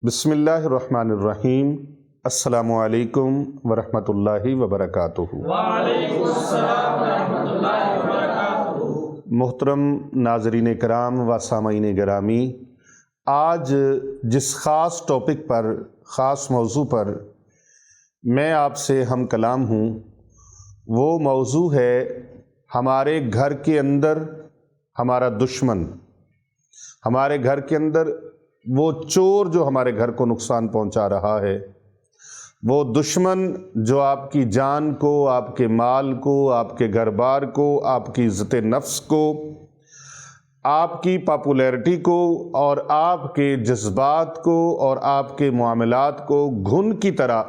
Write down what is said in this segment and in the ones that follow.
بسم اللہ الرحمن الرحیم۔ السلام علیکم ورحمۃ اللہ وبرکاتہ۔ وعلیکم السلام ورحمۃ اللہ وبرکاتہ۔ محترم ناظرین کرام و سامعین گرامی، آج جس خاص ٹاپک پر، خاص موضوع پر میں آپ سے ہم کلام ہوں، وہ موضوع ہے ہمارے گھر کے اندر ہمارا دشمن، ہمارے گھر کے اندر وہ چور جو ہمارے گھر کو نقصان پہنچا رہا ہے، وہ دشمن جو آپ کی جان کو، آپ کے مال کو، آپ کے گھر بار کو، آپ کی عزت نفس کو، آپ کی پاپولیرٹی کو اور آپ کے جذبات کو اور آپ کے معاملات کو گھن کی طرح،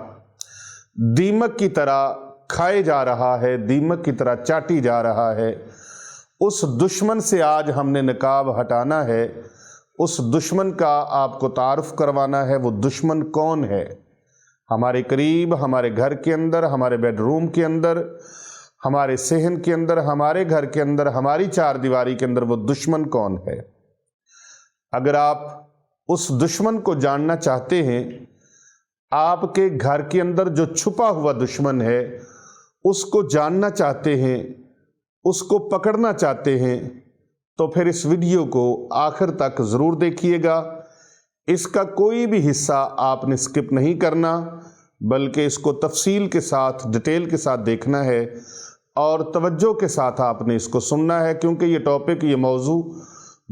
دیمک کی طرح کھائے جا رہا ہے، دیمک کی طرح چاٹی جا رہا ہے۔ اس دشمن سے آج ہم نے نقاب ہٹانا ہے، اس دشمن کا آپ کو تعارف کروانا ہے۔ وہ دشمن کون ہے؟ ہمارے قریب، ہمارے گھر کے اندر، ہمارے بیڈ روم کے اندر، ہمارے صحن کے اندر، ہمارے گھر کے اندر، ہماری چار دیواری کے اندر وہ دشمن کون ہے؟ اگر آپ اس دشمن کو جاننا چاہتے ہیں، آپ کے گھر کے اندر جو چھپا ہوا دشمن ہے اس کو جاننا چاہتے ہیں، اس کو پکڑنا چاہتے ہیں، تو پھر اس ویڈیو کو آخر تک ضرور دیکھیے گا۔ اس کا کوئی بھی حصہ آپ نے سکپ نہیں کرنا، بلکہ اس کو تفصیل کے ساتھ، ڈیٹیل کے ساتھ دیکھنا ہے اور توجہ کے ساتھ آپ نے اس کو سننا ہے، کیونکہ یہ ٹاپک، یہ موضوع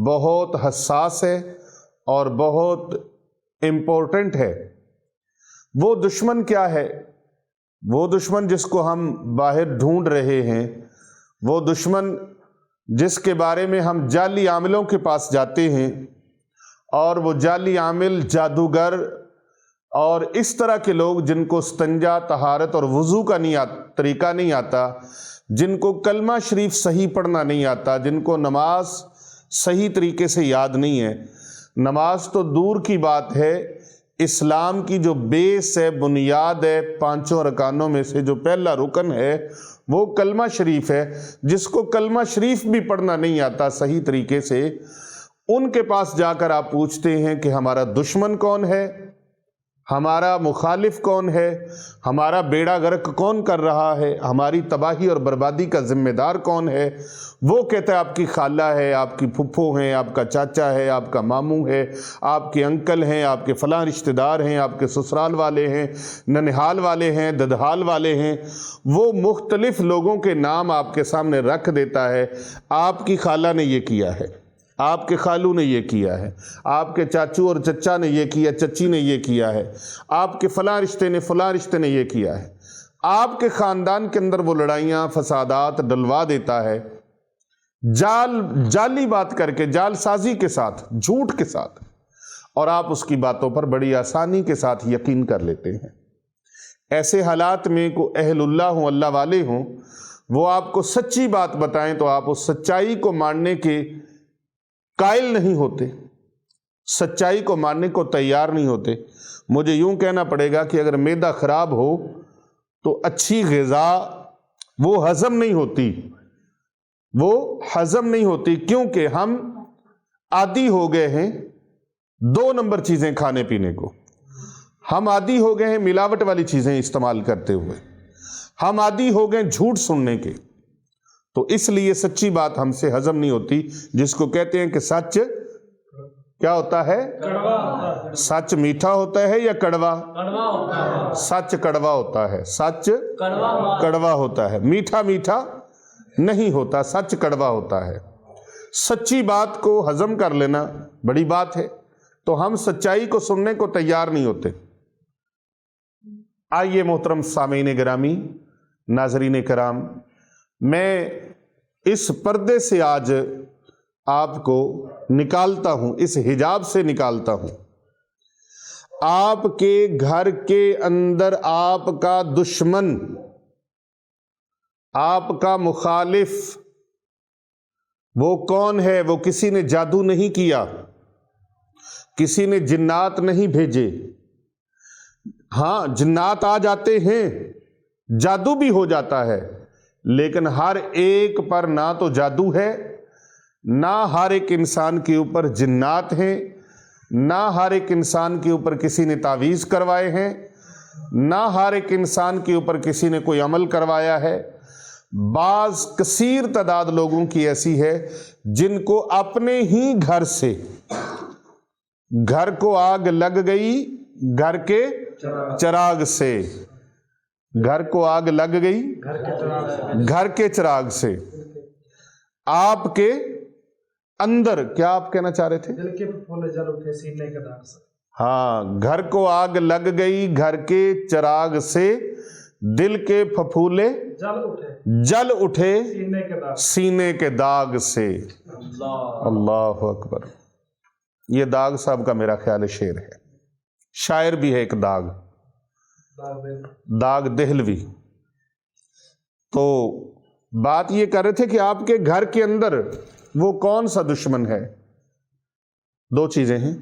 بہت حساس ہے اور بہت امپورٹنٹ ہے۔ وہ دشمن کیا ہے؟ وہ دشمن جس کو ہم باہر ڈھونڈ رہے ہیں، وہ دشمن جس کے بارے میں ہم جعلی عاملوں کے پاس جاتے ہیں، اور وہ جعلی عامل، جادوگر اور اس طرح کے لوگ جن کو استنجا، طہارت اور وضو کا طریقہ نہیں آتا، جن کو کلمہ شریف صحیح پڑھنا نہیں آتا، جن کو نماز صحیح طریقے سے یاد نہیں ہے۔ نماز تو دور کی بات ہے، اسلام کی جو بیس ہے، بنیاد ہے، 5 رکانوں میں سے جو پہلا رکن ہے وہ کلمہ شریف ہے۔ جس کو کلمہ شریف بھی پڑھنا نہیں آتا صحیح طریقے سے، ان کے پاس جا کر آپ پوچھتے ہیں کہ ہمارا دشمن کون ہے، ہمارا مخالف کون ہے، ہمارا بیڑا غرق کون کر رہا ہے، ہماری تباہی اور بربادی کا ذمہ دار کون ہے؟ وہ کہتا ہے آپ کی خالہ ہے، آپ کی پھپھو ہیں، آپ کا چاچا ہے، آپ کا ماموں ہے، آپ کے انکل ہیں، آپ کے فلاں رشتہ دار ہیں، آپ کے سسرال والے ہیں، ننہال والے ہیں، ددھال والے ہیں۔ وہ مختلف لوگوں کے نام آپ کے سامنے رکھ دیتا ہے۔ آپ کی خالہ نے یہ کیا ہے، آپ کے خالو نے یہ کیا ہے، آپ کے چاچو اور چچا نے یہ کیا، چچی نے یہ کیا ہے، آپ کے فلاں رشتے نے یہ کیا ہے۔ آپ کے خاندان کے اندر وہ لڑائیاں، فسادات ڈلوا دیتا ہے، جعلی بات کر کے، جال سازی کے ساتھ، جھوٹ کے ساتھ، اور آپ اس کی باتوں پر بڑی آسانی کے ساتھ یقین کر لیتے ہیں۔ ایسے حالات میں کوئی اہل اللہ ہوں، اللہ والے ہوں، وہ آپ کو سچی بات بتائیں تو آپ اس سچائی کو ماننے کے قائل نہیں ہوتے، سچائی کو ماننے کو تیار نہیں ہوتے۔ مجھے یوں کہنا پڑے گا کہ اگر معدہ خراب ہو تو اچھی غذا وہ ہضم نہیں ہوتی، وہ ہضم نہیں ہوتی، کیونکہ ہم عادی ہو گئے ہیں 2 نمبر چیزیں کھانے پینے کو۔ ہم عادی ہو گئے ہیں ملاوٹ والی چیزیں استعمال کرتے ہوئے، ہم عادی ہو گئے جھوٹ سننے کے، تو اس لیے سچی بات ہم سے ہضم نہیں ہوتی، جس کو کہتے ہیں کہ سچ کیا ہوتا ہے؟ کڑوا۔ سچ میٹھا ہوتا ہے یا کڑوا؟ کڑوا ہوتا ہے۔ سچ کڑوا ہوتا ہے، سچ کڑوا کڑوا ہوتا ہے، میٹھا میٹھا نہیں ہوتا، سچ کڑوا ہوتا ہے۔ سچی بات کو ہضم کر لینا بڑی بات ہے، تو ہم سچائی کو سننے کو تیار نہیں ہوتے۔ آئیے محترم سامعین گرامی، ناظرین کرام، میں اس پردے سے آج آپ کو نکالتا ہوں، اس حجاب سے نکالتا ہوں۔ آپ کے گھر کے اندر آپ کا دشمن، آپ کا مخالف، وہ کون ہے؟ وہ کسی نے جادو نہیں کیا، کسی نے جنات نہیں بھیجے۔ ہاں، جنات آ جاتے ہیں، جادو بھی ہو جاتا ہے، لیکن ہر ایک پر نہ تو جادو ہے، نہ ہر ایک انسان کے اوپر جنات ہیں، نہ ہر ایک انسان کے اوپر کسی نے تعویذ کروائے ہیں، نہ ہر ایک انسان کے اوپر کسی نے کوئی عمل کروایا ہے۔ بعض کثیر تعداد لوگوں کی ایسی ہے جن کو اپنے ہی گھر سے، گھر کو آگ لگ گئی گھر کے چراغ سے، گھر کو آگ لگ گئی گھر کے چراغ سے، آپ کے اندر، کیا آپ کہنا چاہ رہے تھے؟ دل کے پھولے جل اٹھے سینے کے داغ سے۔ ہاں، گھر کو آگ لگ گئی گھر کے چراغ سے، دل کے پھپھولے جل اٹھے سینے کے داغ سے۔ اللہ اکبر۔ یہ داغ صاحب کا میرا خیال شعر ہے، شاعر بھی ہے ایک داغ دہلوی۔ تو بات یہ کر رہے تھے کہ آپ کے گھر کے اندر وہ کون سا دشمن ہے؟ دو چیزیں ہیں،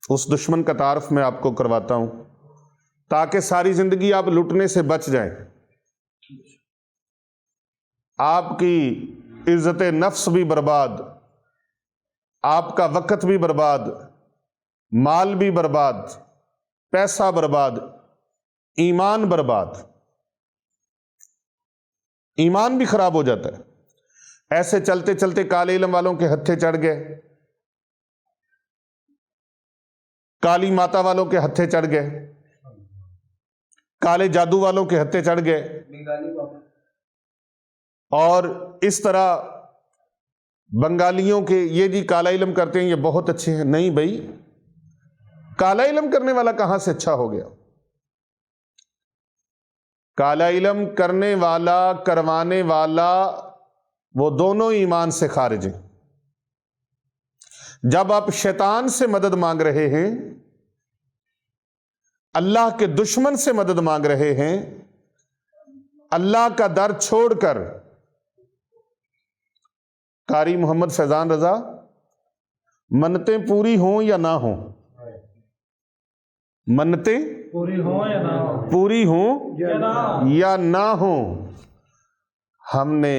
اس دشمن کا تعارف میں آپ کو کرواتا ہوں تاکہ ساری زندگی آپ لٹنے سے بچ جائیں، آپ کی عزت نفس بھی برباد، آپ کا وقت بھی برباد، مال بھی برباد، پیسہ برباد، ایمان برباد، ایمان بھی خراب ہو جاتا ہے۔ ایسے چلتے چلتے کالے علم والوں کے ہتھے چڑھ گئے، کالی ماتا والوں کے ہتھے چڑھ گئے، کالے جادو والوں کے ہتھے چڑھ گئے، اور اس طرح بنگالیوں کے، یہ جی کالا علم کرتے ہیں یہ بہت اچھے ہیں۔ نہیں بھائی، کالا علم کرنے والا کہاں سے اچھا ہو گیا؟ کالا علم کرنے والا، کروانے والا، وہ دونوں ایمان سے خارج ہیں۔ جب آپ شیطان سے مدد مانگ رہے ہیں، اللہ کے دشمن سے مدد مانگ رہے ہیں، اللہ کا در چھوڑ کر، قاری محمد فیضان رضا، منتیں پوری ہوں یا نہ ہوں، منتیں پوری ہوں یا نہ ہوں، پوری ہوں یا نہ ہوں، ہم نے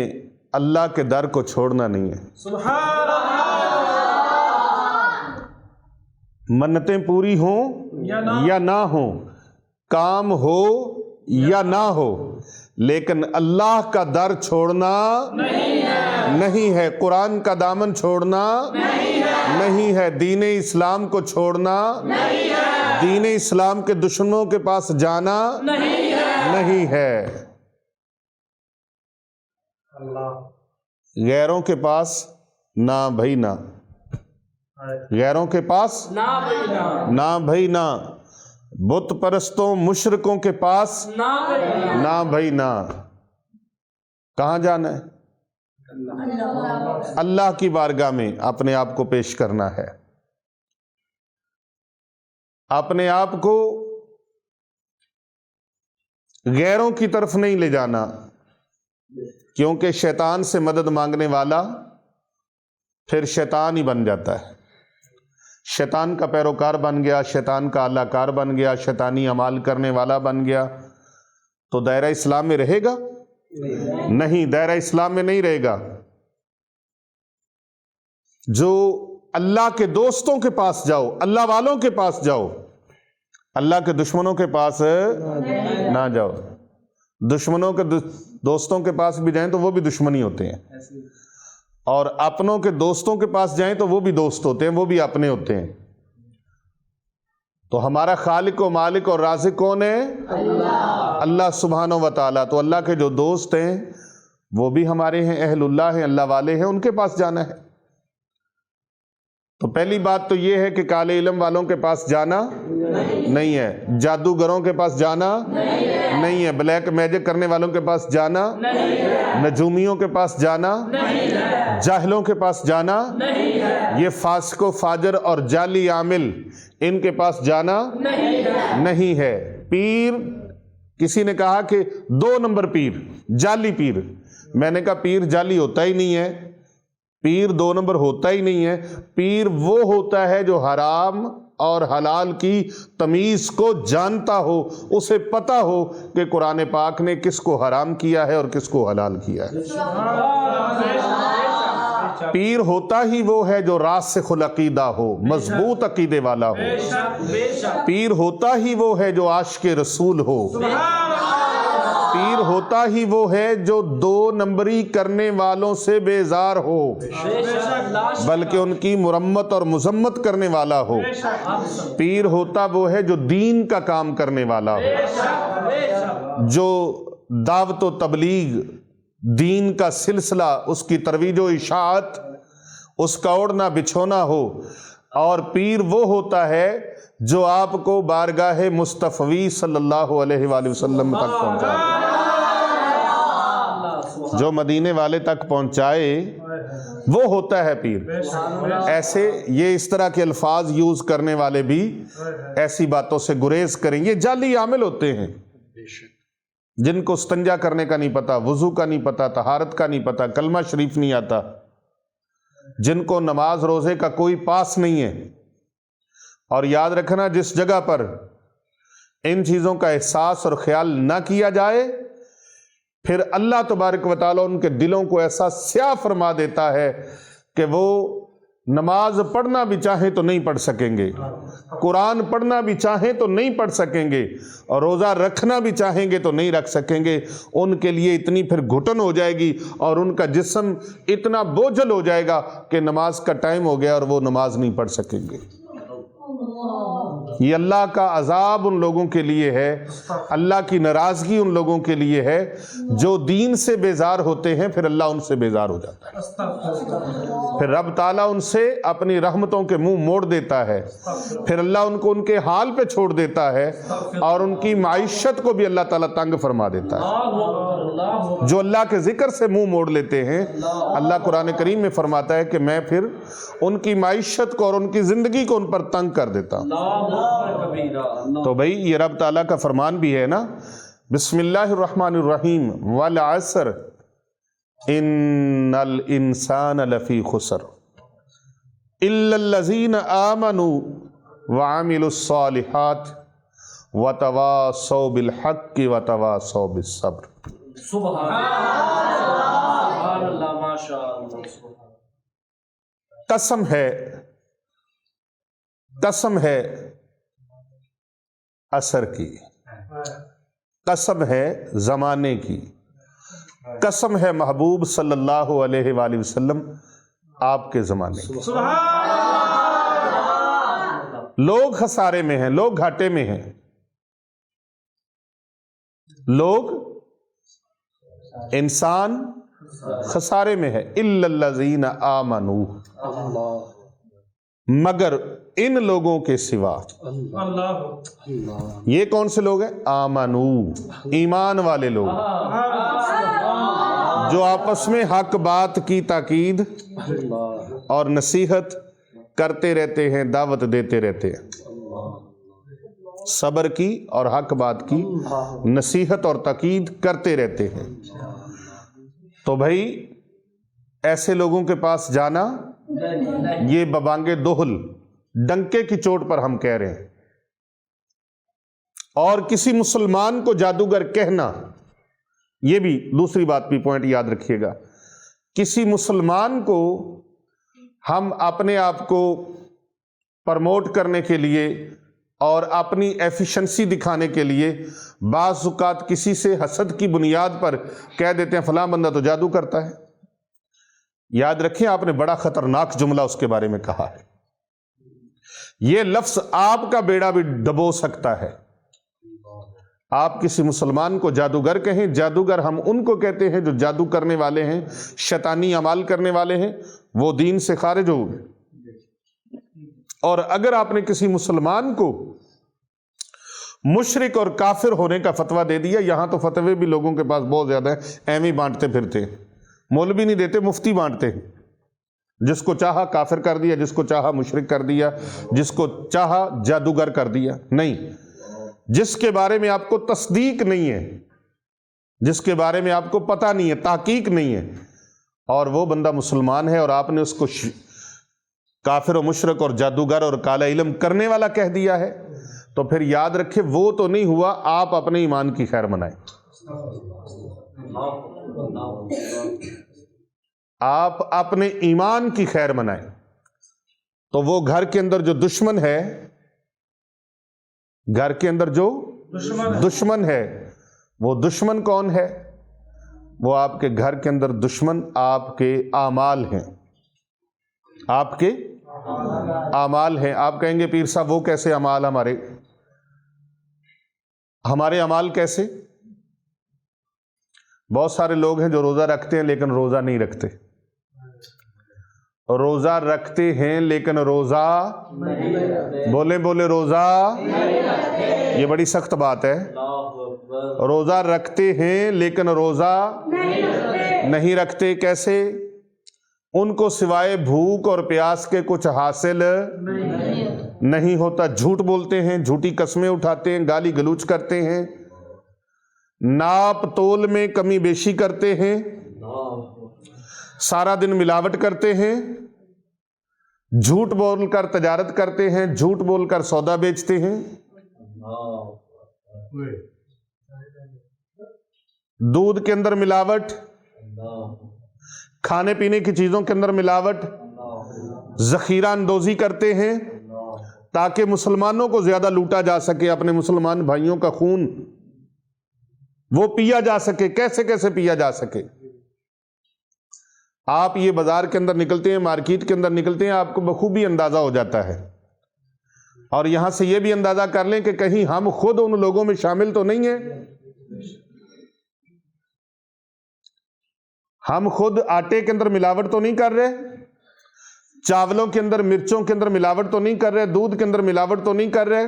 اللہ کے در کو چھوڑنا نہیں ہے۔ سبحان اللہ۔ منتیں پوری ہوں یا نہ ہوں، کام ہو یا نہ ہو، لیکن اللہ کا در چھوڑنا نہیں ہے، قرآن کا دامن چھوڑنا نہیں ہے، دین اسلام کو چھوڑنا دین اسلام کے دشمنوں کے پاس جانا نہیں ہے۔ غیروں کے پاس نہ بھائی نہ، غیروں کے پاس نہ بھائی نہ، بت پرستوں مشرکوں کے پاس نہ بھائی نہ۔ کہاں جانا ہے؟ اللہ کی بارگاہ میں اپنے آپ کو پیش کرنا ہے، اپنے آپ کو غیروں کی طرف نہیں لے جانا، کیونکہ شیطان سے مدد مانگنے والا پھر شیطان ہی بن جاتا ہے، شیطان کا پیروکار بن گیا، شیطان کا اعلی کار بن گیا، شیطانی اعمال کرنے والا بن گیا، تو دائرہ اسلام میں رہے گا؟ نہیں، دائرہ اسلام میں نہیں رہے گا۔ جو اللہ کے دوستوں کے پاس جاؤ، اللہ والوں کے پاس جاؤ، اللہ کے دشمنوں کے پاس نہ جاؤ۔ دشمنوں کے دوستوں کے پاس بھی جائیں تو وہ بھی دشمنی ہوتے ہیں، اور اپنوں کے دوستوں کے پاس جائیں تو وہ بھی دوست ہوتے ہیں، وہ بھی اپنے ہوتے ہیں۔ تو ہمارا خالق و مالک اور رازق کون ہے؟ اللہ سبحانہ و تعالیٰ۔ تو اللہ کے جو دوست ہیں وہ بھی ہمارے ہیں، اہل اللہ ہیں، اللہ والے ہیں، ان کے پاس جانا ہے۔ تو پہلی بات تو یہ ہے کہ کالے علم والوں کے پاس جانا نہیں ہے، جادوگروں کے پاس جانا نہیں ہے، بلیک میجک کرنے والوں کے پاس جانا، نجومیوں کے پاس جانا، جاہلوں کے پاس جانا، یہ فاسق و فاجر اور جعلی عامل، ان کے پاس جانا نہیں ہے۔ پیر، کسی نے کہا کہ 2 نمبر پیر، جعلی پیر، میں نے کہا پیر جعلی ہوتا ہی نہیں ہے، پیر 2 نمبر ہوتا ہی نہیں ہے۔ پیر وہ ہوتا ہے جو حرام اور حلال کی تمیز کو جانتا ہو، اسے پتہ ہو کہ قرآن پاک نے کس کو حرام کیا ہے اور کس کو حلال کیا ہے۔ پیر ہوتا ہی وہ ہے جو راسخ العقیدہ ہو، مضبوط عقیدے والا ہو۔ پیر ہوتا ہی وہ ہے جو عاشق رسول ہو۔ پیر ہوتا ہی وہ ہے جو 2 نمبری کرنے والوں سے بیزار ہو، بلکہ ان کی مرمت اور مذمت کرنے والا ہو۔ پیر ہوتا وہ ہے جو دین کا کام کرنے والا ہو، جو دعوت و تبلیغ، دین کا سلسلہ، اس کی ترویج و اشاعت، اس کا اوڑھنا بچھونا ہو۔ اور پیر وہ ہوتا ہے جو آپ کو بارگاہ مصطفی صلی اللہ علیہ وآلہ وسلم تک پہنچائے، جو مدینے والے تک پہنچائے، وہ ہوتا ہے پیر۔ ایسے یہ اس طرح کے الفاظ یوز کرنے والے بھی ایسی باتوں سے گریز کریں۔ یہ جعلی عامل ہوتے ہیں جن کو استنجا کرنے کا نہیں پتا، وضو کا نہیں پتا، طہارت کا نہیں پتا، کلمہ شریف نہیں آتا، جن کو نماز روزے کا کوئی پاس نہیں ہے۔ اور یاد رکھنا، جس جگہ پر ان چیزوں کا احساس اور خیال نہ کیا جائے، پھر اللہ تبارک و تعالیٰ ان کے دلوں کو ایسا سیاہ فرما دیتا ہے کہ وہ نماز پڑھنا بھی چاہیں تو نہیں پڑھ سکیں گے، قرآن پڑھنا بھی چاہیں تو نہیں پڑھ سکیں گے، اور روزہ رکھنا بھی چاہیں گے تو نہیں رکھ سکیں گے۔ ان کے لیے اتنی پھر گھٹن ہو جائے گی اور ان کا جسم اتنا بوجھل ہو جائے گا کہ نماز کا ٹائم ہو گیا اور وہ نماز نہیں پڑھ سکیں گے۔ یہ اللہ کا عذاب ان لوگوں کے لیے ہے، اللہ کی ناراضگی ان لوگوں کے لیے ہے جو دین سے بیزار ہوتے ہیں، پھر اللہ ان سے بیزار ہو جاتا ہے، پھر رب تعالیٰ ان سے اپنی رحمتوں کے منہ موڑ دیتا ہے، پھر اللہ ان کو ان کے حال پہ چھوڑ دیتا ہے، اور ان کی معیشت کو بھی اللہ تعالیٰ تنگ فرما دیتا ہے۔ جو اللہ کے ذکر سے منہ موڑ لیتے ہیں، اللہ قرآن کریم میں فرماتا ہے کہ میں پھر ان کی معیشت کو اور ان کی زندگی کو ان پر تنگ کر دیتا ہوں۔ تو بھئی یہ رب تعالیٰ کا فرمان بھی ہے نا، بسم اللہ الرحمن الرحیم، والعصر ان الانسان لفی خسر الا الذین آمنوا وعملوا الصالحات وتواصوا بالحق وتواصوا بالصبر۔ سبحان اللہ، ماشاء اللہ۔ قسم ہے عصر کی، قسم ہے زمانے کی، قسم ہے محبوب صلی اللہ علیہ وآلہ وسلم آپ کے زمانے کی۔ لوگ خسارے میں ہیں، لوگ گھاٹے میں ہیں، لوگ، انسان خسارے میں ہے۔ الا الذین آمنوا، مگر ان لوگوں کے سوا۔ یہ کون سے لوگ ہیں؟ آمنو، ایمان والے لوگ، جو آپس میں حق بات کی تاکید اور نصیحت کرتے رہتے ہیں، دعوت دیتے رہتے ہیں، صبر کی اور حق بات کی نصیحت اور تاکید کرتے رہتے ہیں۔ تو بھائی ایسے لوگوں کے پاس جانا، یہ ببانگ دوہل، ڈنکے کی چوٹ پر ہم کہہ رہے ہیں، اور کسی مسلمان کو جادوگر کہنا، یہ بھی دوسری بات بھی پوائنٹ یاد رکھیے گا، کسی مسلمان کو ہم اپنے آپ کو پرموٹ کرنے کے لیے اور اپنی ایفیشنسی دکھانے کے لیے بعض اوقات کسی سے حسد کی بنیاد پر کہہ دیتے ہیں فلاں بندہ تو جادو کرتا ہے۔ یاد رکھیں، آپ نے بڑا خطرناک جملہ اس کے بارے میں کہا ہے۔ یہ لفظ آپ کا بیڑا بھی ڈبو سکتا ہے۔ آپ کسی مسلمان کو جادوگر کہیں، جادوگر ہم ان کو کہتے ہیں جو جادو کرنے والے ہیں، شیطانی اعمال کرنے والے ہیں، وہ دین سے خارج ہو گئے۔ اور اگر آپ نے کسی مسلمان کو مشرک اور کافر ہونے کا فتویٰ دے دیا، یہاں تو فتوے بھی لوگوں کے پاس بہت زیادہ ہیں، ایویں بانٹتے پھرتے ہیں، مولوی نہیں دیتے، مفتی بانٹتے ہیں، جس کو چاہا کافر کر دیا، جس کو چاہا مشرک کر دیا، جس کو چاہا جادوگر کر دیا۔ نہیں، جس کے بارے میں آپ کو تصدیق نہیں ہے، جس کے بارے میں آپ کو پتہ نہیں ہے، تحقیق نہیں ہے، اور وہ بندہ مسلمان ہے اور آپ نے اس کو کافر و مشرک اور جادوگر اور کالا علم کرنے والا کہہ دیا ہے، تو پھر یاد رکھے وہ تو نہیں ہوا، آپ اپنے ایمان کی خیر منائیں۔ آپ اپنے ایمان کی خیر منائیں، تو وہ گھر کے اندر جو دشمن ہے، گھر کے اندر جو دشمن ہے، وہ دشمن کون ہے؟ وہ آپ کے گھر کے اندر دشمن آپ کے اعمال ہیں، آپ کے اعمال ہیں۔ آپ کہیں گے پیر صاحب وہ کیسے اعمال؟ ہمارے اعمال کیسے؟ بہت سارے لوگ ہیں جو روزہ رکھتے ہیں لیکن روزہ نہیں رکھتے، روزہ رکھتے ہیں لیکن روزہ بولے روزہ، یہ بڑی سخت بات ہے۔ روزہ رکھتے ہیں لیکن روزہ نہیں رکھتے، کیسے؟ ان کو سوائے بھوک اور پیاس کے کچھ حاصل نہیں ہوتا، جھوٹ بولتے ہیں، جھوٹی قسمیں اٹھاتے ہیں، گالی گلوچ کرتے ہیں، ناپ تول میں کمی بیشی کرتے ہیں، سارا دن ملاوٹ کرتے ہیں، جھوٹ بول کر تجارت کرتے ہیں، جھوٹ بول کر سودا بیچتے ہیں، دودھ کے اندر ملاوٹ، کھانے پینے کی چیزوں کے اندر ملاوٹ، ذخیرہ اندوزی کرتے ہیں تاکہ مسلمانوں کو زیادہ لوٹا جا سکے، اپنے مسلمان بھائیوں کا خون وہ پیا جا سکے، کیسے کیسے پیا جا سکے۔ آپ یہ بازار کے اندر نکلتے ہیں، مارکیٹ کے اندر نکلتے ہیں، آپ کو بخوبی اندازہ ہو جاتا ہے، اور یہاں سے یہ بھی اندازہ کر لیں کہ کہیں ہم خود ان لوگوں میں شامل تو نہیں ہیں، ہم خود آٹے کے اندر ملاوٹ تو نہیں کر رہے، چاولوں کے اندر مرچوں کے اندر ملاوٹ تو نہیں کر رہے، دودھ کے اندر ملاوٹ تو نہیں کر رہے،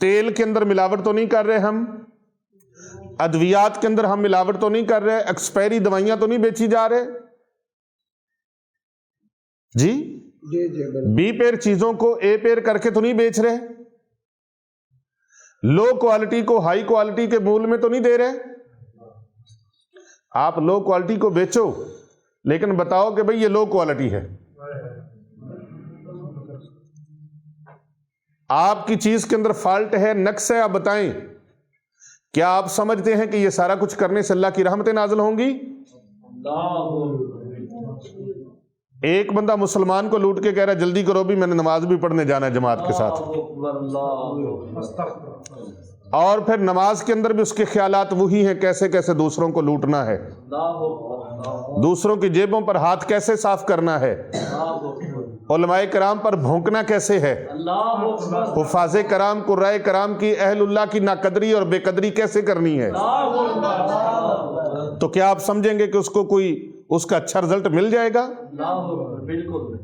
تیل کے اندر ملاوٹ تو نہیں کر رہے، ہم ادویات کے اندر ہم ملاوٹ تو نہیں کر رہے، ایکسپائری دوائیاں تو نہیں بیچی جا رہے، جی بی پیر چیزوں کو اے پیر کر کے تو نہیں بیچ رہے، لو کوالٹی کو ہائی کوالٹی کے مول میں تو نہیں دے رہے۔ آپ لو کوالٹی کو بیچو لیکن بتاؤ کہ بھئی یہ لو کوالٹی ہے، آپ کی چیز کے اندر فالٹ ہے، نقص ہے، آپ بتائیں۔ کیا آپ سمجھتے ہیں کہ یہ سارا کچھ کرنے سے اللہ کی رحمتیں نازل ہوں گی؟ ایک بندہ مسلمان کو لوٹ کے کہہ رہا ہے جلدی کرو بھی میں نے نماز بھی پڑھنے جانا ہے جماعت کے ساتھ، اور پھر نماز کے اندر بھی اس کے خیالات وہی ہیں، کیسے کیسے دوسروں کو لوٹنا ہے، دوسروں کی جیبوں پر ہاتھ کیسے صاف کرنا ہے، علماء کرام پر بھونکنا کیسے ہے، حفاظ کرام قرائے کرام کی اہل اللہ کی ناقدری اور بے قدری کیسے کرنی ہے، تو کیا آپ سمجھیں گے کہ اس کو کوئی اس کا اچھا رزلٹ مل جائے گا؟ بالکل۔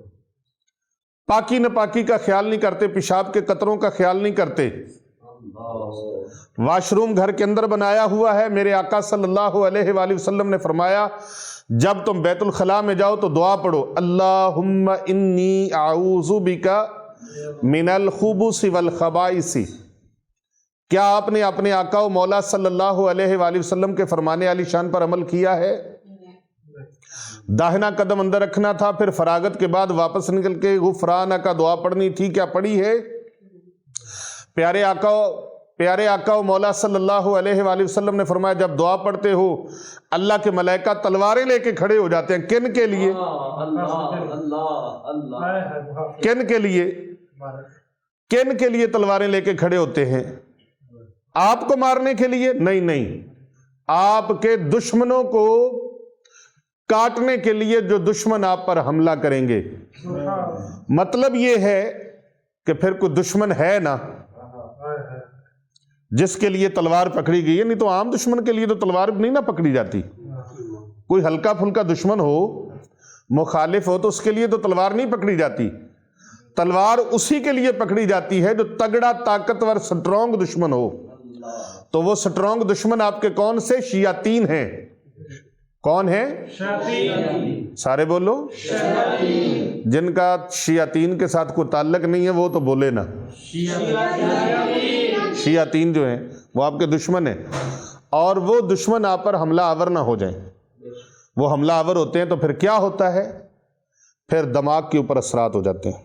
پاکی ناپاکی کا خیال نہیں کرتے، پیشاب کے قطروں کا خیال نہیں کرتے، واش روم گھر کے اندر بنایا ہوا ہے۔ میرے آقا صلی اللہ علیہ وآلہ وسلم نے فرمایا جب تم بیت الخلاء میں جاؤ تو دعا پڑھو، اللہم انی اعوذ بک من الخبث والخبائث۔ کیا آپ نے اپنے آقا و مولا صلی اللہ علیہ وآلہ وسلم کے فرمانے علی شان پر عمل کیا ہے؟ داہنا قدم اندر رکھنا تھا، پھر فراغت کے بعد واپس نکل کے غفرانہ کا دعا پڑھنی تھی، کیا پڑھی ہے؟ پیارے آقا و مولا صلی اللہ علیہ وآلہ وسلم نے فرمایا جب دعا پڑھتے ہو اللہ کے ملائکہ تلواریں لے کے کھڑے ہو جاتے ہیں، کن کے لیے؟ کن کے لیے؟ کن کے لیے تلواریں لے کے کھڑے ہوتے ہیں؟ آپ کو مارنے کے لیے؟ نہیں، آپ کے دشمنوں کو کاٹنے کے لیے، جو دشمن آپ پر حملہ کریں گے۔ مطلب یہ ہے کہ پھر کوئی دشمن ہے نا جس کے لیے تلوار پکڑی گئی ہے، نہیں تو عام دشمن کے لیے تو تلوار نہیں نہ پکڑی جاتی، کوئی ہلکا پھلکا دشمن ہو، مخالف ہو تو اس کے لیے تو تلوار نہیں پکڑی جاتی، تلوار اسی کے لیے پکڑی جاتی ہے جو تگڑا طاقتور سٹرونگ دشمن ہو۔ تو وہ سٹرونگ دشمن آپ کے کون سے؟ شیاطین ہیں۔ کون ہیں؟ شیاطین۔ سارے بولو، جن کا شیاطین کے ساتھ کوئی تعلق نہیں ہے وہ تو بولے نا۔ شیاطین جو ہیں وہ آپ کے دشمن ہیں، اور وہ دشمن آپ پر حملہ آور نہ ہو جائیں۔ وہ حملہ آور ہوتے ہیں تو پھر کیا ہوتا ہے؟ پھر دماغ کے اوپر اثرات ہو جاتے ہیں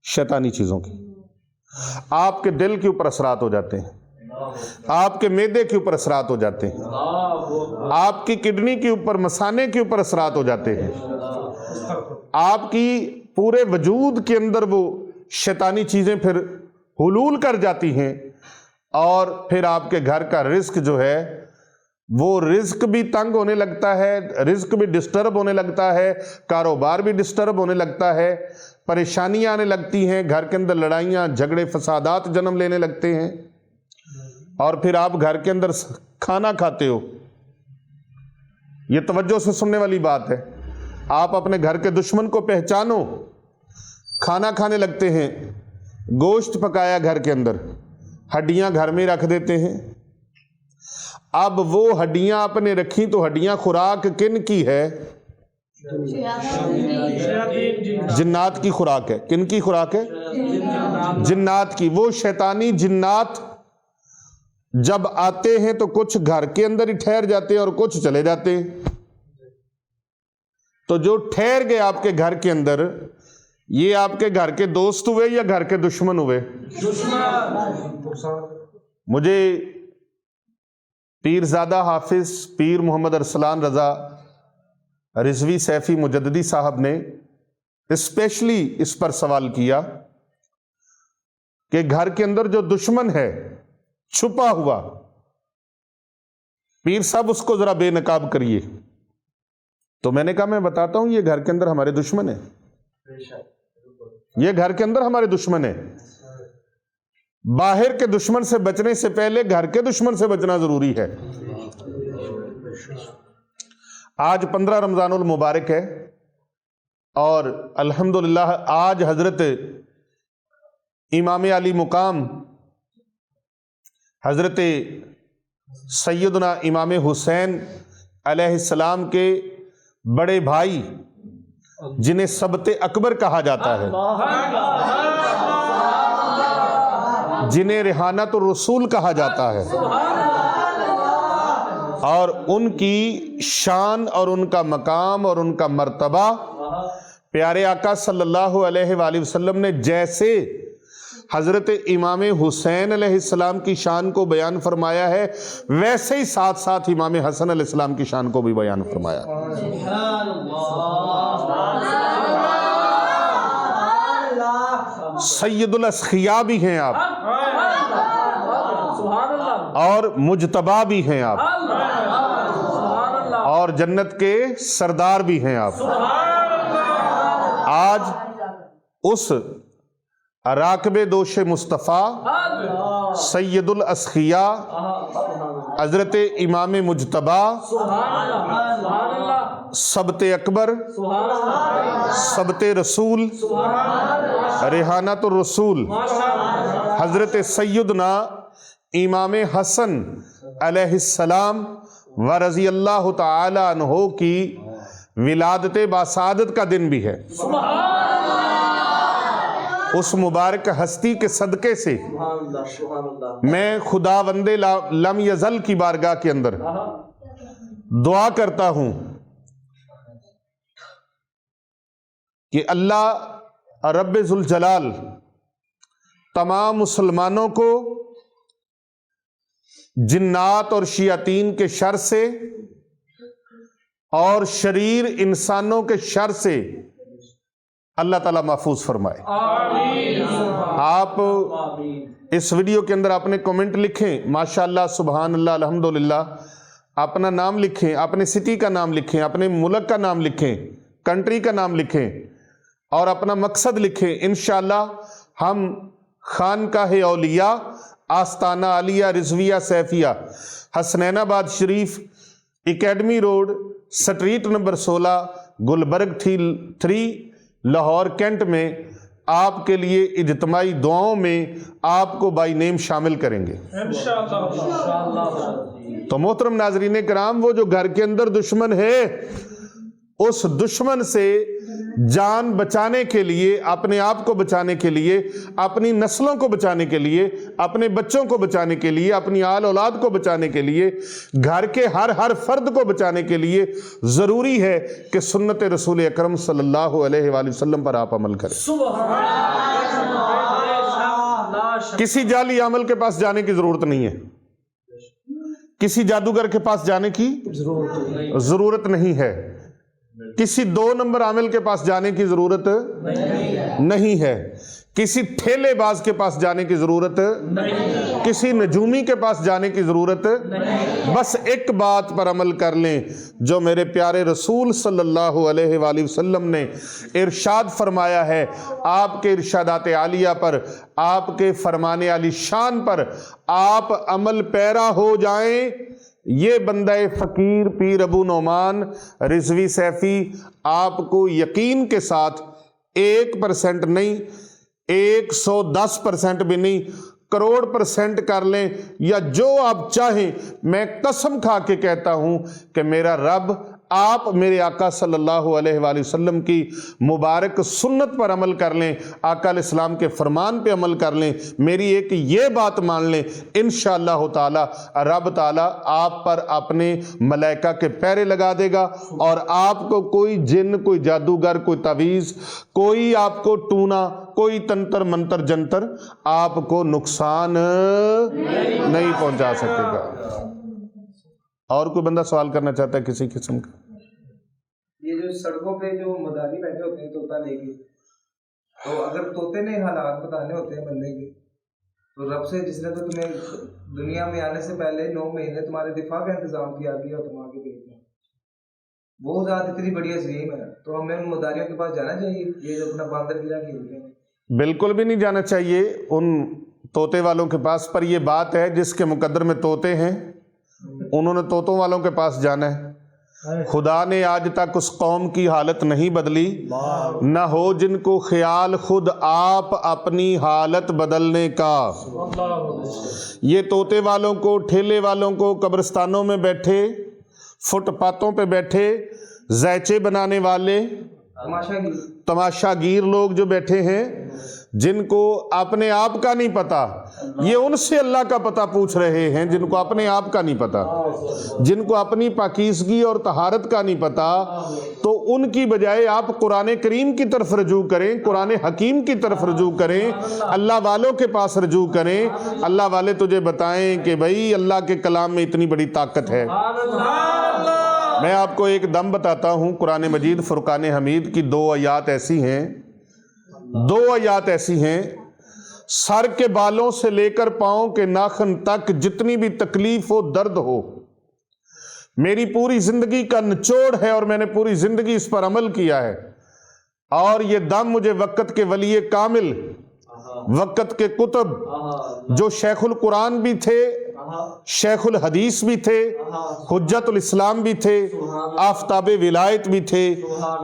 شیطانی چیزوں کے، آپ کے دل کے اوپر اثرات ہو جاتے ہیں، آپ کے معدے کے اوپر اثرات ہو جاتے ہیں، آپ کی کڈنی کے اوپر، مثانے کے اوپر اثرات ہو جاتے ہیں، آپ کی پورے وجود کے اندر وہ شیطانی چیزیں پھر حلول کر جاتی ہیں، اور پھر آپ کے گھر کا رزق جو ہے وہ رزق بھی تنگ ہونے لگتا ہے، رزق بھی ڈسٹرب ہونے لگتا ہے، کاروبار بھی ڈسٹرب ہونے لگتا ہے، پریشانیاں آنے لگتی ہیں، گھر کے اندر لڑائیاں جھگڑے فسادات جنم لینے لگتے ہیں، اور پھر آپ گھر کے اندر کھانا کھاتے ہو۔ یہ توجہ سے سننے والی بات ہے، آپ اپنے گھر کے دشمن کو پہچانو، کھانا کھانے لگتے ہیں، گوشت پکایا گھر کے اندر، ہڈیاں گھر میں رکھ دیتے ہیں۔ اب وہ ہڈیاں آپ نے رکھی تو ہڈیاں خوراک کن کی ہے؟ جنات کی خوراک ہے۔ کن کی خوراک ہے؟ جنات کی۔ وہ شیطانی جنات جب آتے ہیں تو کچھ گھر کے اندر ہی ٹھہر جاتے ہیں اور کچھ چلے جاتے ہیں۔ تو جو ٹھہر گئے آپ کے گھر کے اندر، یہ آپ کے گھر کے دوست ہوئے یا گھر کے دشمن ہوئے؟ مجھے پیرزادہ حافظ پیر محمد ارسلان رضا رضوی سیفی مجددی صاحب نے اسپیشلی اس پر سوال کیا کہ گھر کے اندر جو دشمن ہے چھپا ہوا، پیر صاحب اس کو ذرا بے نقاب کریے۔ تو میں نے کہا میں بتاتا ہوں، یہ گھر کے اندر ہمارے دشمن ہے، یہ گھر کے اندر ہمارے دشمن ہے۔ باہر کے دشمن سے بچنے سے پہلے گھر کے دشمن سے بچنا ضروری ہے۔ آج 15 رمضان المبارک ہے، اور الحمدللہ آج حضرت امام علی مقام حضرت سیدنا امام حسین علیہ السلام کے بڑے بھائی، جنہیں سبت اکبر کہا جاتا ہے، جنہیں ریحانت الرسول کہا جاتا ہے، اور ان کی شان اور ان کا مقام اور ان کا مرتبہ پیارے آقا صلی اللہ علیہ وآلہ وسلم نے جیسے حضرت امام حسین علیہ السلام کی شان کو بیان فرمایا ہے، ویسے ہی ساتھ ساتھ امام حسن علیہ السلام کی شان کو بھی بیان فرمایا۔ سید الاسخیاء بھی ہیں آپ، اور مجتبی بھی ہیں آپ، اور جنت کے سردار بھی ہیں آپ۔ آج اس راکب دوش مصطفیٰ سید الاسخیاء حضرت امام مجتبی سبت اکبر، سبت رسول، ریحانت الرسول حضرت سیدنا امام حسن علیہ السلام و رضی اللہ تعالی عنہ کی ولادت باسعادت کا دن بھی ہے۔ اس مبارک ہستی کے صدقے سے میں خداوند لم یزل کی بارگاہ کے اندر دعا کرتا ہوں کہ اللہ رب ذوالجلال تمام مسلمانوں کو جنات اور شیاطین کے شر سے اور شریر انسانوں کے شر سے اللہ تعالیٰ محفوظ فرمائے۔ آپ اس ویڈیو کے اندر اپنے کومنٹ لکھیں، ماشاءاللہ، سبحان اللہ، الحمدللہ، اپنا نام لکھیں، اپنے سٹی کا نام لکھیں، اپنے ملک کا نام لکھیں، کنٹری کا نام لکھیں، اور اپنا مقصد لکھیں۔ انشاءاللہ ہم خانقاہ اولیاء آستانہ عالیہ Rizvia Saifia Hasnain Abad Sharif academy road street number 16 Gulberg 3 Lahore Cantt میں آپ کے لیے اجتماعی دعاؤں میں آپ کو بائی نیم شامل کریں گے انشاءاللہ۔ تو محترم ناظرین کرام، وہ جو گھر کے اندر دشمن ہے، اس دشمن سے جان بچانے کے لیے، اپنے آپ کو بچانے کے لیے، اپنی نسلوں کو بچانے کے لیے، اپنے بچوں کو بچانے کے لیے، اپنی آل اولاد کو بچانے کے لیے، گھر کے ہر فرد کو بچانے کے لیے ضروری ہے کہ سنت رسول اکرم صلی اللہ علیہ وآلہ وسلم پر آپ عمل کریں۔ کسی جعلی عمل کے پاس جانے کی ضرورت نہیں ہے، کسی جادوگر کے پاس جانے کی ضرورت نہیں ہے، کسی 2 نمبر عامل کے پاس جانے کی ضرورت نہیں ہے، کسی ٹھیلے باز کے پاس جانے کی ضرورت کسی نجومی کے پاس جانے کی ضرورت بس ایک بات پر عمل کر لیں جو میرے پیارے رسول صلی اللہ علیہ وآلہ وسلم نے ارشاد فرمایا ہے۔ آپ کے ارشادات عالیہ پر، آپ کے فرمان عالی شان پر آپ عمل پیرا ہو جائیں۔ یہ بندہ فقیر پیر ابو نعمان رضوی سیفی آپ کو یقین کے ساتھ 1% نہیں، 110% بھی نہیں، کروڑ % کر لیں یا جو آپ چاہیں، میں قسم کھا کے کہتا ہوں کہ میرا رب، آپ میرے آقا صلی اللہ علیہ وآلہ وسلم کی مبارک سنت پر عمل کر لیں، آقا علیہ السلام کے فرمان پہ عمل کر لیں، میری ایک یہ بات مان لیں، انشاءاللہ تعالی رب تعالی آپ پر اپنے ملائکہ کے پیرے لگا دے گا، اور آپ کو کوئی جن، کوئی جادوگر، کوئی تعویذ، کوئی آپ کو ٹونا، کوئی تنتر منتر جنتر آپ کو نقصان نہیں پہنچا سکے گا۔ اور کوئی بندہ سوال کرنا چاہتا ہے کسی قسم کا؟ یہ جو سڑکوں پہ جو مداری بیٹھے ہوتے ہیں طوطا لے کے، تو اگر طوطے نے حالات بتانے ہوتے ہیں بندے کے، تو رب سے جس نے تو تمہیں دنیا میں آنے سے پہلے 9 مہینے تمہارے دفاع کا انتظام کیا گیا اور تم آگے بھیج دیں، وہ ذات اتنی بڑی عظیم ہے، تو ہمیں ان مداریوں کے پاس جانا چاہیے یہ جو اپنا باندر گرا کھیلتے ہیں؟ بالکل بھی نہیں جانا چاہیے ان طوطے والوں کے پاس، پر یہ بات ہے جس کے مقدر میں طوطے ہیں انہوں نے طوطوں والوں کے پاس جانا ہے۔ خدا نے آج تک اس قوم کی حالت نہیں بدلی، نہ ہو جن کو خیال خود آپ اپنی حالت بدلنے کا۔ یہ طوطے والوں کو، ٹھیلے والوں کو، قبرستانوں میں بیٹھے، فٹ پاتھوں پہ بیٹھے، زیچے بنانے والے، تماشا گیر لوگ جو بیٹھے ہیں، جن کو اپنے آپ کا نہیں پتا، یہ ان سے اللہ کا پتہ پوچھ رہے ہیں جن کو اپنے آپ کا نہیں پتا، جن کو اپنی پاکیزگی اور طہارت کا نہیں پتا، تو ان کی بجائے آپ قرآن کریم کی طرف رجوع کریں، قرآن حکیم کی طرف رجوع کریں، اللہ والوں کے پاس رجوع کریں۔ اللہ والے تجھے بتائیں کہ بھائی اللہ کے کلام میں اتنی بڑی طاقت ہے۔ میں آپ کو ایک دم بتاتا ہوں، قرآن مجید فرقان حمید کی 2 آیات ایسی ہیں، 2 آیات ایسی ہیں، سر کے بالوں سے لے کر پاؤں کے ناخن تک جتنی بھی تکلیف ہو، درد ہو، میری پوری زندگی کا نچوڑ ہے اور میں نے پوری زندگی اس پر عمل کیا ہے، اور یہ دم مجھے وقت کے ولی کامل، وقت کے کتب جو شیخ القرآن بھی تھے، شیخ الحدیث بھی تھے، حجت الاسلام بھی تھے، آفتاب ولایت بھی تھے،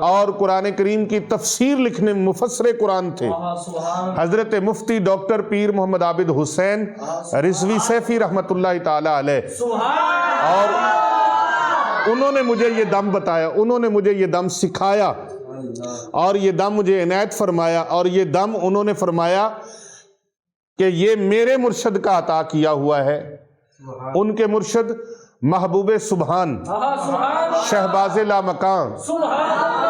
اور قرآن کریم کی تفسیر لکھنے مفسر قرآن تھے، حضرت مفتی ڈاکٹر پیر محمد عابد حسین رضوی سیفی رحمت اللہ تعالی علیہ، اور انہوں نے مجھے یہ دم بتایا، انہوں نے مجھے یہ دم سکھایا، اور یہ دم مجھے عنایت فرمایا، اور یہ دم انہوں نے فرمایا کہ یہ میرے مرشد کا عطا کیا ہوا ہے۔ ان کے مرشد محبوب سبحان، شہباز لامکان،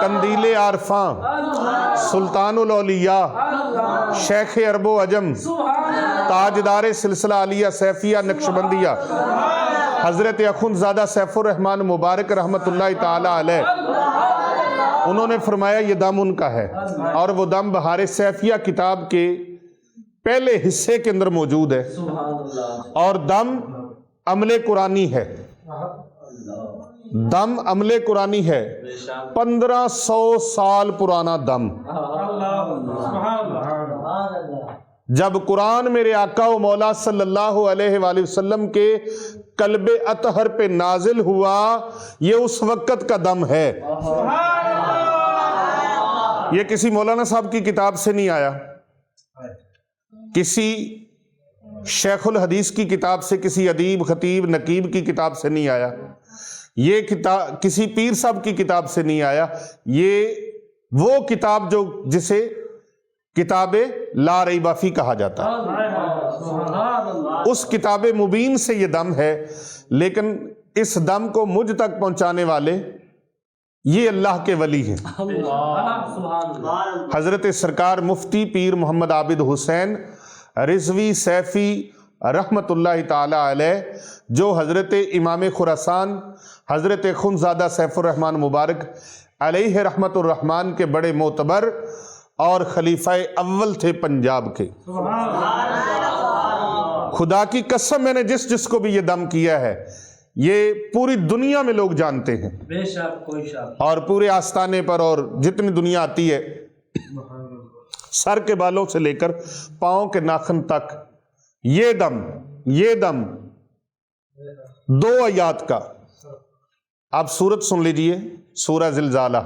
قندیل عارفاں، سلطان الاولیاء، شیخ عرب و عجم، تاجدار سلسلہ عالیہ سیفیہ نقشبندیہ، حضرت اخندزادہ سیف الرحمن مبارک رحمت اللہ تعالی علیہ، انہوں نے فرمایا یہ دم ان کا ہے، اور وہ دم بہار سیفیہ کتاب کے پہلے حصے کے اندر موجود ہے، اور دم عمل قرآنی ہے، دم عمل قرآنی ہے، 1500 سال پرانا دم۔ جب قرآن میرے آقا و مولا صلی اللہ علیہ وآلہ وسلم کے قلب اطہر پہ نازل ہوا، یہ اس وقت کا دم ہے، یہ کسی مولانا صاحب کی کتاب سے نہیں آیا، کسی شیخ الحدیث کی کتاب سے، کسی ادیب خطیب نقیب کی کتاب سے نہیں آیا، یہ کتاب کسی پیر صاحب کی کتاب سے نہیں آیا، یہ وہ کتاب جو جسے کتاب لا ریب فیہ کہا جاتا ہے، اس کتاب مبین سے یہ دم ہے۔ لیکن اس دم کو مجھ تک پہنچانے والے یہ اللہ کے ولی ہیں، حضرت سرکار مفتی پیر محمد عابد حسین رضوی سیفی رحمت اللہ تعالی علیہ، جو حضرت امام خراسان حضرت خنزادہ سیف الرحمن مبارک علیہ رحمت الرحمن کے بڑے معتبر اور خلیفہ اول تھے پنجاب کے۔ خدا کی قسم میں نے جس کو بھی یہ دم کیا ہے یہ پوری دنیا میں لوگ جانتے ہیں، بے شک کوئی شک، اور پورے آستانے پر اور جتنی دنیا آتی ہے سر کے بالوں سے لے کر پاؤں کے ناخن تک یہ دم 2 آیات کا۔ آپ سورت سن لیجئے، سورہ زلزالہ۔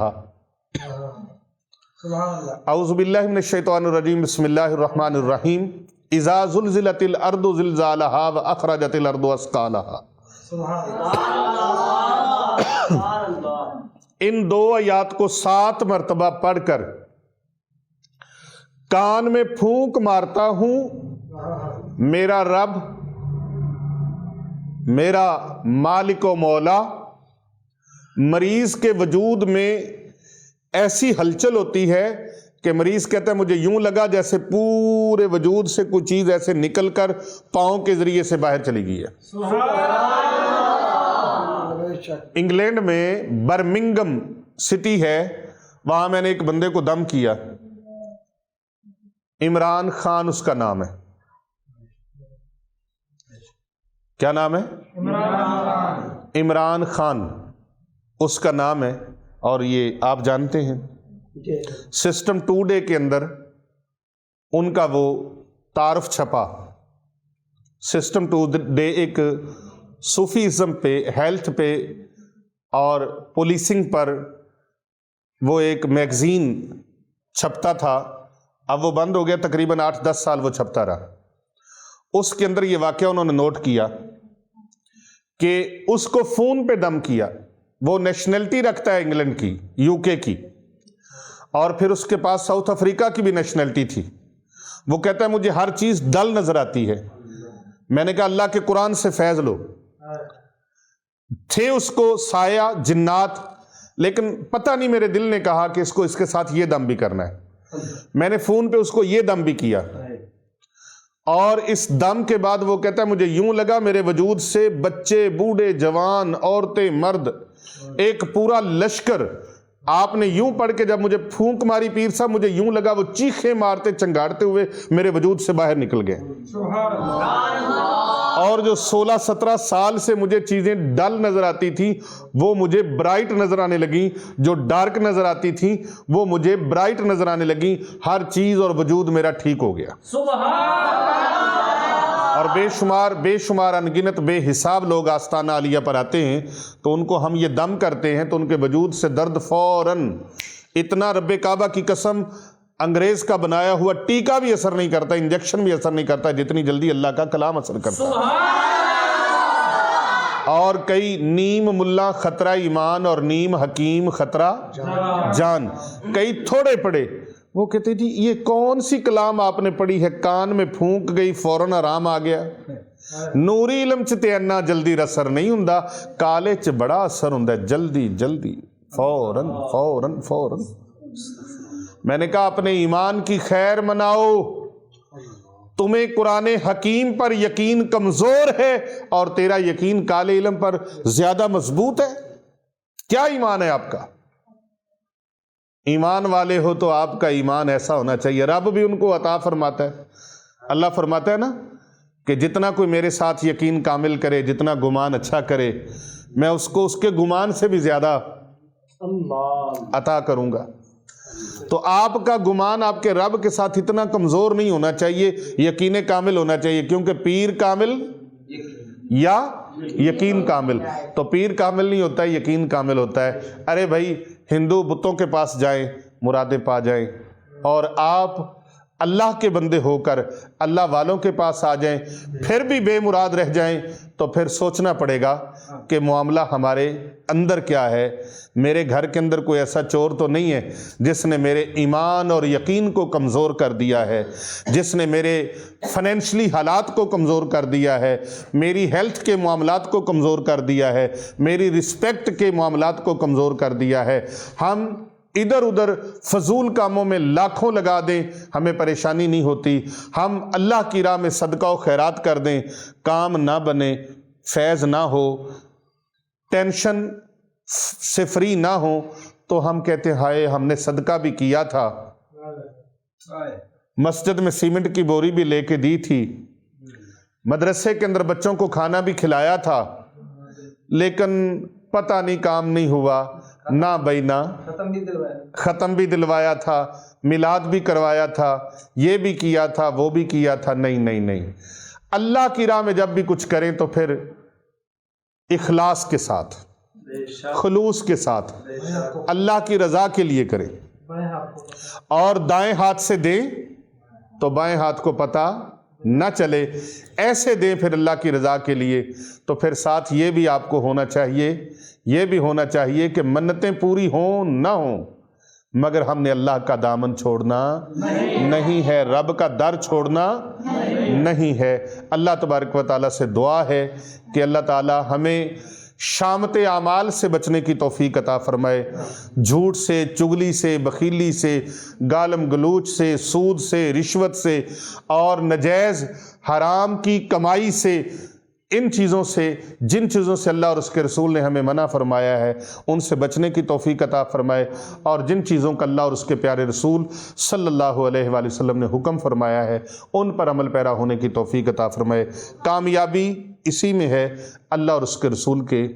اعوذ باللہ من الشیطان الرجیم، بسم اللہ الرحمن الرحیم۔ اذا زلزلت الارض زلزالہا واخرجت الارض اثقالہا۔ ان 2 آیات کو 7 مرتبہ پڑھ کر کان میں پھونک مارتا ہوں، میرا رب، میرا مالک و مولا، مریض کے وجود میں ایسی ہلچل ہوتی ہے کہ مریض کہتا ہے مجھے یوں لگا جیسے پورے وجود سے کوئی چیز ایسے نکل کر پاؤں کے ذریعے سے باہر چلی گئی ہے۔ انگلینڈ میں برمنگم سٹی ہے، وہاں میں نے ایک بندے کو دم کیا، عمران خان اس کا نام ہے۔ کیا نام ہے؟ عمران خان اس کا نام ہے، اور یہ آپ جانتے ہیں سسٹم ٹوڈے کے اندر ان کا وہ تعارف چھپا۔ سسٹم ٹوڈے ایک صوفیزم پہ، ہیلتھ پہ اور پولیسنگ پر وہ ایک میگزین چھپتا تھا، اب وہ بند ہو گیا، تقریباً 8-10 سال وہ چھپتا رہا۔ اس کے اندر یہ واقعہ انہوں نے نوٹ کیا کہ اس کو فون پہ دم کیا، وہ نیشنلٹی رکھتا ہے انگلینڈ کی، UK کی، اور پھر اس کے پاس ساؤتھ افریقہ کی بھی نیشنلٹی تھی۔ وہ کہتا ہے مجھے ہر چیز ڈل نظر آتی ہے۔ میں نے کہا اللہ کے قرآن سے فیض لو۔ تھے اس کو سایہ جنات، لیکن پتہ نہیں میرے دل نے کہا کہ اس کو اس کے ساتھ یہ دم بھی کرنا ہے۔ میں نے فون پہ اس کو یہ دم بھی کیا، اور اس دم کے بعد وہ کہتا ہے مجھے یوں لگا میرے وجود سے بچے، بوڑھے، جوان، عورتیں، مرد، ایک پورا لشکر، آپ نے یوں پڑھ کے جب مجھے پھونک ماری پیر صاحب، مجھے یوں لگا وہ چیخیں مارتے چنگاڑتے ہوئے میرے وجود سے باہر نکل گئے، اور جو 16-17 سال سے مجھے چیزیں ڈل نظر آتی تھی وہ مجھے برائٹ نظر آنے لگیں، جو ڈارک نظر آتی تھی وہ مجھے برائٹ نظر آنے لگیں، ہر چیز اور وجود میرا ٹھیک ہو گیا۔ اور بے شمار انگنت بے حساب لوگ آستانہ عالیہ پر آتے ہیں تو ان کو ہم یہ دم کرتے ہیں تو ان کے وجود سے درد فوراً، اتنا رب کعبہ کی قسم انگریز کا بنایا ہوا ٹیکا بھی اثر نہیں کرتا، انجیکشن بھی اثر نہیں کرتا جتنی جلدی اللہ کا کلام اثر کرتا ہے۔ اور کئی نیم ملا خطرہ ایمان اور نیم حکیم خطرہ جان، کئی تھوڑے پڑے، وہ کہتے جی یہ کون سی کلام آپ نے پڑھی ہے، کان میں پھونک گئی فوراً آرام آ گیا۔ نوری علم چ تے انا جلدی اثر نہیں ہوندا، کالے چ بڑا اثر ہوندا ہے، جلدی جلدی، فوراً فوراً فوراً۔ میں نے کہا اپنے ایمان کی خیر مناؤ، تمہیں قرآن حکیم پر یقین کمزور ہے اور تیرا یقین کالے علم پر زیادہ مضبوط ہے۔ کیا ایمان ہے آپ کا؟ ایمان والے ہو تو آپ کا ایمان ایسا ہونا چاہیے، رب بھی ان کو عطا فرماتا ہے۔ اللہ فرماتا ہے نا کہ جتنا کوئی میرے ساتھ یقین کامل کرے، جتنا گمان اچھا کرے، میں اس کو اس کے گمان سے بھی زیادہ عطا کروں گا۔ تو آپ کا گمان آپ کے رب کے ساتھ اتنا کمزور نہیں ہونا چاہیے، یقین کامل ہونا چاہیے، کیونکہ پیر کامل یا یقین کامل، تو پیر کامل نہیں ہوتا ہے، یقین کامل ہوتا ہے۔ ارے بھائی ہندو بتوں کے پاس جائیں، مرادیں پا جائیں، اور آپ اللہ کے بندے ہو کر اللہ والوں کے پاس آ جائیں پھر بھی بے مراد رہ جائیں، تو پھر سوچنا پڑے گا کہ معاملہ ہمارے اندر کیا ہے۔ میرے گھر کے اندر کوئی ایسا چور تو نہیں ہے جس نے میرے ایمان اور یقین کو کمزور کر دیا ہے، جس نے میرے فائنینشلی حالات کو کمزور کر دیا ہے، میری ہیلتھ کے معاملات کو کمزور کر دیا ہے، میری رسپیکٹ کے معاملات کو کمزور کر دیا ہے۔ ہم ادھر ادھر فضول کاموں میں لاکھوں لگا دیں، ہمیں پریشانی نہیں ہوتی۔ ہم اللہ کی راہ میں صدقہ و خیرات کر دیں، کام نہ بنے، فیض نہ ہو، ٹینشن سے فری نہ ہو، تو ہم کہتے ہیں ہائے ہم نے صدقہ بھی کیا تھا، مسجد میں سیمنٹ کی بوری بھی لے کے دی تھی، مدرسے کے اندر بچوں کو کھانا بھی کھلایا تھا، لیکن پتہ نہیں کام نہیں ہوا، نہ بھائی نہ ختم بھی دلوایا تھا، میلاد بھی کروایا تھا، یہ بھی کیا تھا، وہ بھی کیا تھا۔ نہیں نہیں نہیں، اللہ کی راہ میں جب بھی کچھ کریں تو پھر اخلاص کے ساتھ، خلوص کے ساتھ، اللہ کی رضا کے لیے کریں، اور دائیں ہاتھ سے دیں تو بائیں ہاتھ کو پتہ نہ چلے، ایسے دیں پھر اللہ کی رضا کے لیے۔ تو پھر ساتھ یہ بھی آپ کو ہونا چاہیے، یہ بھی ہونا چاہیے کہ منتیں پوری ہوں نہ ہوں، مگر ہم نے اللہ کا دامن چھوڑنا نہیں ہے، رب کا در چھوڑنا نہیں ہے۔ اللہ تبارک و تعالیٰ سے دعا ہے کہ اللہ تعالیٰ ہمیں شامت اعمال سے بچنے کی توفیق عطا فرمائے، جھوٹ سے، چگلی سے، بخیلی سے، گالم گلوچ سے، سود سے، رشوت سے اور ناجائز حرام کی کمائی سے، ان چیزوں سے، جن چیزوں سے اللہ اور اس کے رسول نے ہمیں منع فرمایا ہے ان سے بچنے کی توفیق عطا فرمائے، اور جن چیزوں کا اللہ اور اس کے پیارے رسول صلی اللہ علیہ وآلہ وسلم نے حکم فرمایا ہے ان پر عمل پیرا ہونے کی توفیق عطا فرمائے۔ کامیابی اسی میں ہے، اللہ اور اس کے رسول کے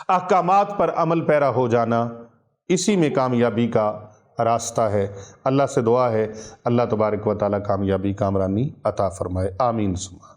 احکامات پر عمل پیرا ہو جانا، اسی میں کامیابی کا راستہ ہے۔ اللہ سے دعا ہے اللہ تبارک و تعالیٰ کامیابی کامرانی عطا فرمائے، آمین۔